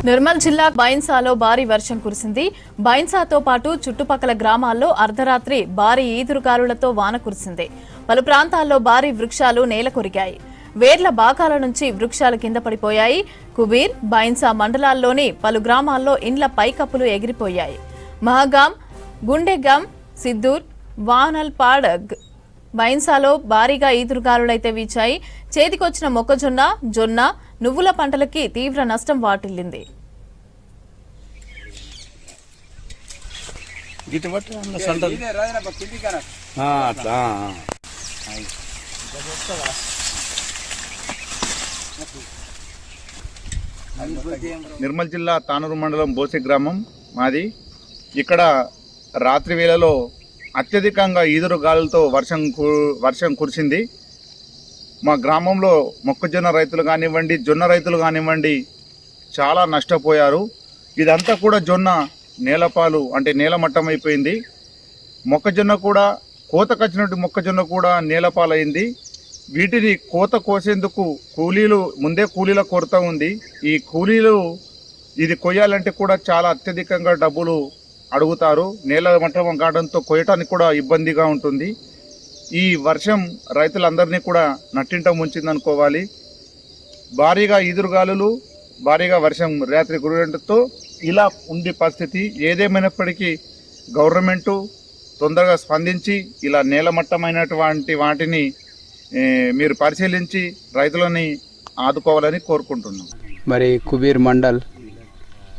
నిర్మల్ జిల్లా బైన్సాలో భారీ వర్షం కురిసింది. బైన్సాతో పాటు చుట్టుపక్కల గ్రామాల్లో అర్ధరాత్రి భారీ ఈదురుగాలులతో వాన కురిసింది. పలు ప్రాంతాల్లో భారీ వృక్షాలు నేలకొరిగాయి. వేర్ల భాగాల నుంచి వృక్షాలు కింద పడిపోయాయి. కుబీర్, బైన్సా మండలాల్లోని పలు గ్రామాల్లో ఇండ్ల పైకప్పులు ఎగిరిపోయాయి. మహగాం, గుండెగాం, సిద్దూర్, వానల్పాడ్, బైన్సాలో భారీగా ఈదురుగాలులైతే వీచాయి. చేతికొచ్చిన మొక్కజొన్న, జొన్న, నువ్వుల పంటలకి తీవ్ర నష్టం వాటిల్లింది. నిర్మల్ జిల్లా తానూరు మండలం బోసి గ్రామం మాది. ఇక్కడ రాత్రి వేళలో అత్యధికంగా ఈదురు గాలులతో వర్షం కురిసింది. మా గ్రామంలో మొక్కజొన్న రైతులు కానివ్వండి, జొన్న రైతులు కానివ్వండి చాలా నష్టపోయారు. ఇదంతా కూడా జొన్న నేలపాలు అంటే నేలమట్టం అయిపోయింది. మొక్కజొన్న కూడా కోతకొచ్చినట్టు మొక్కజొన్న కూడా నేలపాలైంది. వీటిని కోత కోసేందుకు ముందే కూలీల కొరత ఉంది. ఈ కూలీలు ఇది కొయ్యాలంటే కూడా చాలా అత్యధికంగా డబ్బులు అడుగుతారు. నేల మట్టం కావడంతో కొయ్యటానికి కూడా ఇబ్బందిగా ఉంటుంది. ఈ వర్షం రైతులందరినీ కూడా నట్టింట ముంచిందనుకోవాలి. భారీగా ఈదురుగాలులు, భారీగా వర్షం రాత్రి కురవడంతో ఇలా ఉంది పరిస్థితి. ఏదేమైనప్పటికీ గవర్నమెంటు తొందరగా స్పందించి ఇలా నేలమట్టమైనటువంటి వాటిని మీరు పరిశీలించి రైతులని ఆదుకోవాలని కోరుకుంటున్నాం. మరి కుబీర్ మండల్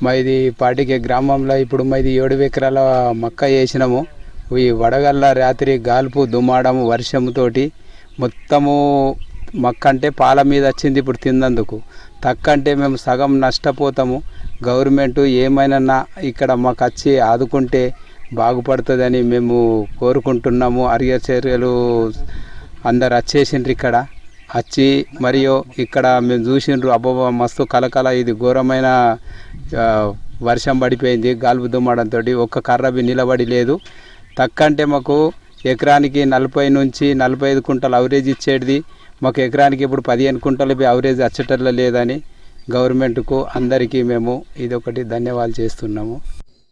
మాది పాటికే గ్రామంలో ఇప్పుడు మాది 7 ఎకరాల మక్క వేసినాము. ఈ వడగళ్ళ రాత్రి గాల్పు దుమ్మాడము వర్షంతోటి మొత్తము మక్క అంటే పాల మీద వచ్చింది. ఇప్పుడు తిన్నందుకు తక్కంటే మేము సగం నష్టపోతాము. గవర్నమెంట్ ఏమైనా ఇక్కడ మాకు వచ్చి ఆదుకుంటే బాగుపడుతుందని మేము కోరుకుంటున్నాము. అరిగే చర్యలు అందరు వచ్చేసిండ్రు. ఇక్కడ వచ్చి మరియు ఇక్కడ మేము చూసిండ్రు. అబ్బో మస్తు కలకల, ఇది ఘోరమైన వర్షం పడిపోయింది. గాల్పు దుమ్మడంతో ఒక్క కర్రబి నిలబడి లేదు. తక్కంటే మాకు ఎకరానికి 40 నుంచి 45 కుంటలు అవరేజ్ ఇచ్చేది. మాకు ఎకరానికి ఇప్పుడు 15 కుంటలు అవరేజ్ వచ్చేటట్లు లేదని గవర్నమెంట్కు అందరికీ మేము ఇదొకటి ధన్యవాదాలు చేస్తున్నాము.